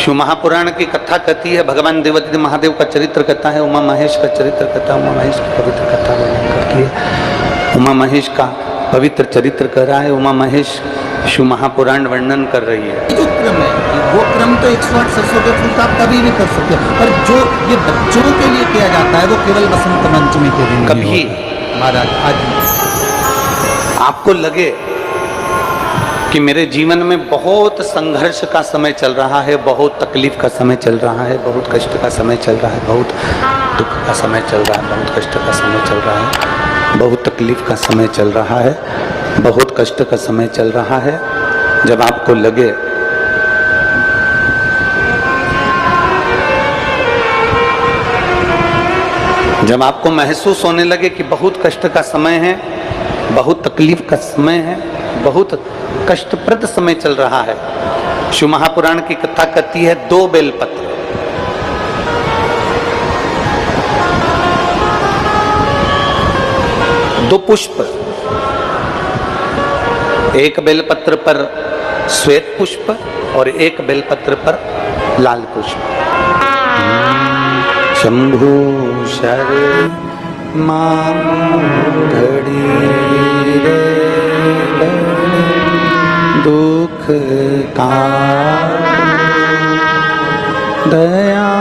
शिव महापुराण की कथा कहती है, भगवान देवादिदेव महादेव का चरित्र कहता है, उमा महेश का चरित्र कहता है, उमा महेश की पवित्र कथा वर्णन करती है। उमा महेश का पवित्र चरित्र कर रहा है, उमा महेश शिव महापुराण वर्णन कर रही है। जो क्रम है वो क्रम तो 108 सरसों के फूल आप कभी भी कर सकते हो, पर जो ये बच्चों के लिए किया जाता है वो केवल बसंत पंचमी के दिन कभी महाराज आज आपको लगे कि मेरे जीवन में बहुत संघर्ष का समय चल रहा है, बहुत तकलीफ का समय चल रहा है, बहुत कष्ट का समय चल रहा है, बहुत दुख का समय चल रहा है, बहुत कष्ट का समय चल रहा है, बहुत तकलीफ का समय चल रहा है, बहुत कष्ट का समय चल रहा है। जब आपको लगे जब आपको महसूस होने लगे कि बहुत कष्ट का समय है, बहुत तकलीफ का समय है, बहुत कष्टप्रद समय चल रहा है, शिव महापुराण की कथा कहती है 2 बेलपत्र, दो पुष्प, एक बेलपत्र पर श्वेत पुष्प और एक बेलपत्र पर लाल पुष्प। शंभु शर मां घड़ी रे दुख का दया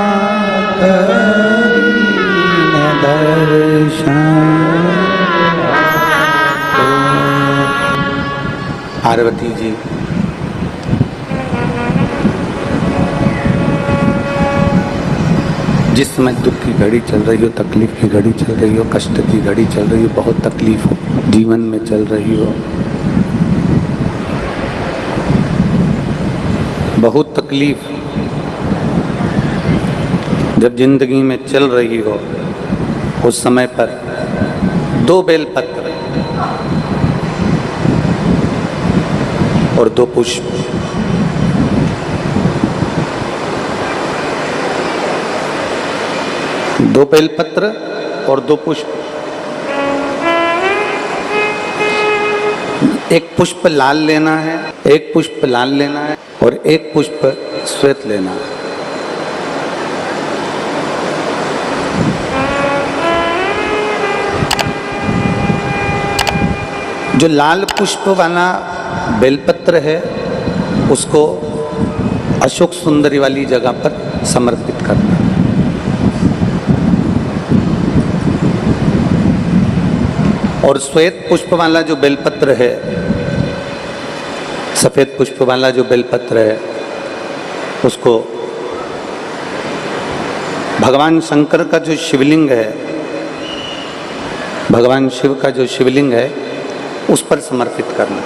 करीने दर्शन। पार्वती जी जिस समय दुख की घड़ी चल रही हो, तकलीफ की घड़ी चल रही हो, कष्ट की घड़ी चल रही हो, बहुत तकलीफ जीवन में चल रही हो, बहुत तकलीफ जब जिंदगी में चल रही हो, उस समय पर 2 बेलपत्र और 2 पुष्प, दो बेलपत्र और 2 पुष्प, एक पुष्प लाल लेना है, एक पुष्प लाल लेना है और एक पुष्प श्वेत लेना है। जो लाल पुष्प वाला बेलपत्र है उसको अशोक सुंदरी वाली जगह पर समर्पित करना। और श्वेत पुष्प वाला जो बेलपत्र है, सफेद पुष्प वाला जो बेलपत्र है, उसको भगवान शंकर का जो शिवलिंग है, भगवान शिव का जो शिवलिंग है उस पर समर्पित करना।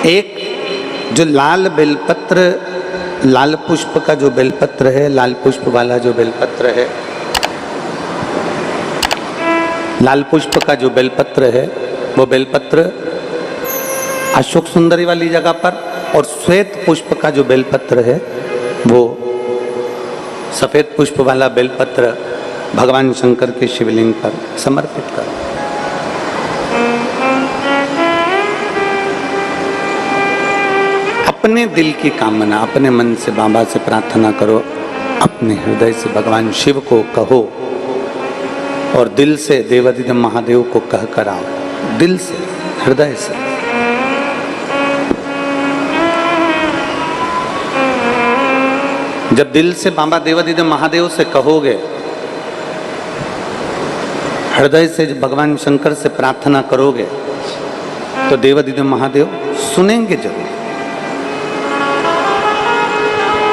एक जो लाल बेलपत्र, लाल पुष्प का जो बेलपत्र है, लाल पुष्प वाला जो बेलपत्र है, लाल पुष्प का जो बेलपत्र है वो बेलपत्र अशोक सुंदरी वाली जगह पर, और श्वेत पुष्प का जो बेलपत्र है वो सफेद पुष्प वाला बेलपत्र भगवान शंकर के शिवलिंग पर समर्पित करो। अपने दिल की कामना अपने मन से बाबा से प्रार्थना करो, अपने हृदय से भगवान शिव को कहो और दिल से देवादिदेव महादेव को कह कर आओ, दिल से, हृदय से। जब दिल से बाबा देवादिदेव महादेव से कहोगे, हृदय से भगवान शंकर से प्रार्थना करोगे, तो देवादिदेव महादेव सुनेंगे जरूर।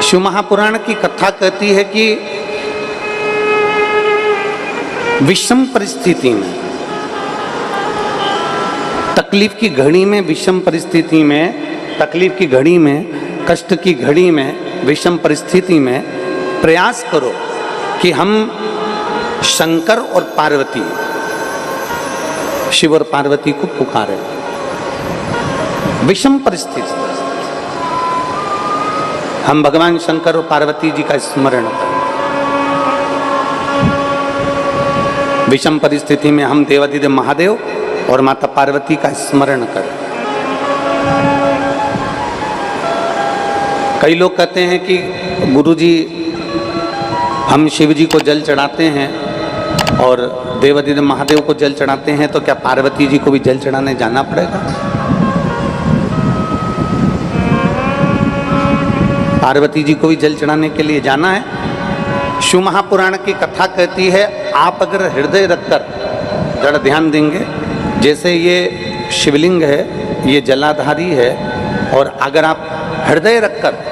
शिव महापुराण की कथा कहती है कि विषम परिस्थिति में, तकलीफ की घड़ी में, विषम परिस्थिति में, तकलीफ की घड़ी में, कष्ट की घड़ी में, विषम परिस्थिति में प्रयास करो कि हम शंकर और पार्वती, शिव और पार्वती को पुकारें। विषम परिस्थिति हम भगवान शंकर और पार्वती जी का स्मरण करें। विषम परिस्थिति में हम देवादिदेव महादेव और माता पार्वती का स्मरण करें। कई लोग कहते हैं कि गुरुजी हम शिव जी को जल चढ़ाते हैं और देवादिदेव महादेव को जल चढ़ाते हैं, तो क्या पार्वती जी को भी जल चढ़ाने जाना पड़ेगा? पार्वती जी को भी जल चढ़ाने के लिए जाना है। शिव महापुराण की कथा कहती है, आप अगर हृदय रखकर जरा ध्यान देंगे, जैसे ये शिवलिंग है, ये जलाधारी है, और अगर आप हृदय रखकर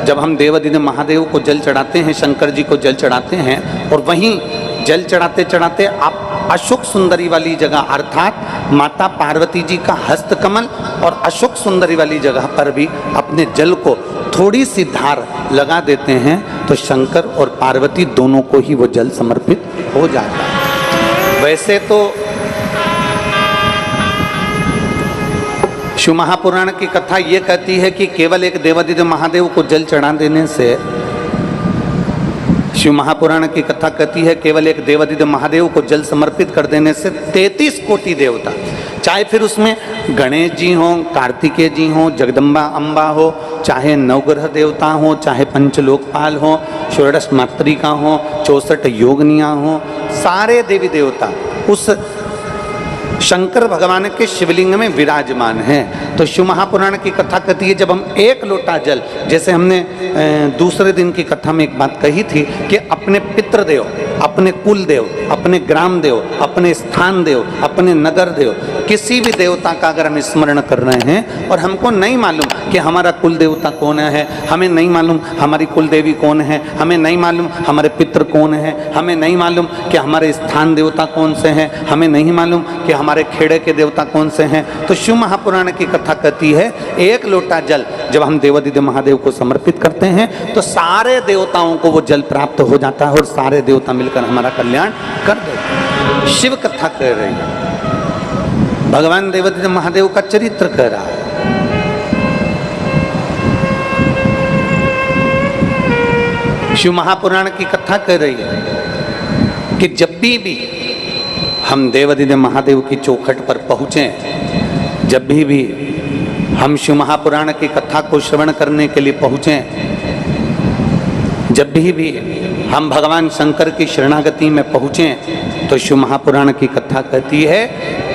जब हम देवादिदेव महादेव को जल चढ़ाते हैं, शंकर जी को जल चढ़ाते हैं, और वहीं जल चढ़ाते चढ़ाते आप अशोक सुंदरी वाली जगह अर्थात माता पार्वती जी का हस्तकमल और अशोक सुंदरी वाली जगह पर भी अपने जल को थोड़ी सी धार लगा देते हैं, तो शंकर और पार्वती दोनों को ही वो जल समर्पित हो जाता है। वैसे तो शिव महापुराण की कथा ये कहती है कि केवल एक देवादिदेव महादेव को जल चढ़ा देने से, शिव महापुराण की कथा कहती है केवल एक देवादिदेव महादेव को जल समर्पित कर देने से 33 कोटि देवता, चाहे फिर उसमें गणेश जी हों, कार्तिकेय जी हों, जगदम्बा अम्बा हो, चाहे नवग्रह देवता हों, चाहे पंचलोकपाल हों, षोडश मातृका हों, 64 योगनियाँ हों, सारे देवी देवता उस शंकर भगवान के शिवलिंग में विराजमान हैं। तो शिव महापुराण की कथा कहती है, जब हम एक लोटा जल, जैसे हमने दूसरे दिन की कथा में एक बात कही थी कि अपने पितृदेव, अपने कुल देव, अपने ग्राम देव, अपने स्थान देव, अपने नगर देव, किसी भी देवता का अगर हम स्मरण कर रहे हैं और हमको नहीं मालूम कि हमारा कुल देवता कौन है, हमें नहीं मालूम हमारी कुल देवी कौन है, हमें नहीं मालूम हमारे पितृ कौन है, हमें नहीं मालूम कि हमारे स्थान देवता कौन से हैं, हमें नहीं मालूम कि हमारे खेड़े के देवता कौन से हैं, तो शिव महापुराण की कथा कहती है एक लोटा जल जब हम देवादिदेव महादेव को समर्पित करते हैं तो सारे देवताओं को वो जल प्राप्त हो जाता है और सारे देवता मिलकर हमारा कल्याण कर देते हैं। शिव कथा कह रही है, भगवान देवादिदेव महादेव का चरित्र कह रहा है। शिव महापुराण की कथा कह रही है कि जब भी हम देवादिदेव महादेव की चौखट पर पहुँचे, जब भी हम शिव महापुराण की कथा को श्रवण करने के लिए पहुँचे, जब भी हम भगवान शंकर की शरणागति में पहुँचे, तो शिव महापुराण की कथा कहती है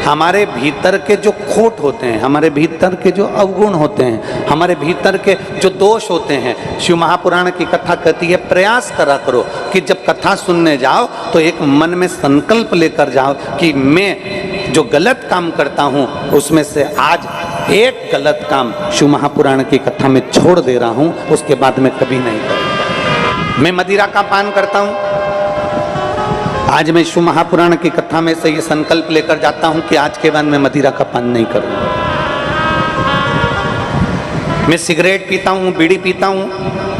हमारे भीतर के जो खोट होते हैं, हमारे भीतर के जो अवगुण होते हैं, हमारे भीतर के जो दोष होते हैं, शिव महापुराण की कथा कहती है प्रयास करा करो कि जब कथा सुनने जाओ तो एक मन में संकल्प लेकर जाओ कि मैं जो गलत काम करता हूँ उसमें से आज एक गलत काम शिव महापुराण की कथा में छोड़ दे रहा हूँ, उसके बाद मैं कभी नहीं करूँगा। मैं मदिरा का पान करता हूँ, आज मैं शिव महापुराण की कथा में से ये संकल्प लेकर जाता हूं कि आज के बाद मैं मदिरा का पान नहीं करूंगा। मैं सिगरेट पीता हूं, बीड़ी पीता हूं,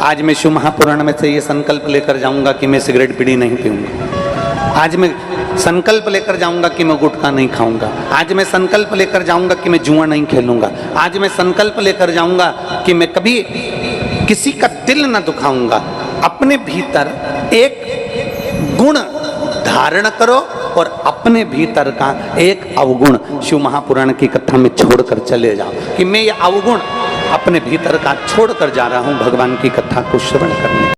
आज मैं शिव महापुराण में से ये संकल्प लेकर जाऊंगा कि मैं सिगरेट बीड़ी नहीं पीऊंगा। आज मैं संकल्प लेकर जाऊंगा कि मैं गुटखा नहीं खाऊंगा। आज मैं संकल्प लेकर जाऊंगा कि मैं जुआ नहीं खेलूंगा। आज मैं संकल्प लेकर जाऊंगा कि मैं कभी किसी का दिल न दुखाऊंगा। अपने भीतर एक गुण धारण करो और अपने भीतर का एक अवगुण शिव महापुराण की कथा में छोड़कर चले जाओ कि मैं ये अवगुण अपने भीतर का छोड़कर जा रहा हूं भगवान की कथा को श्रवण करने।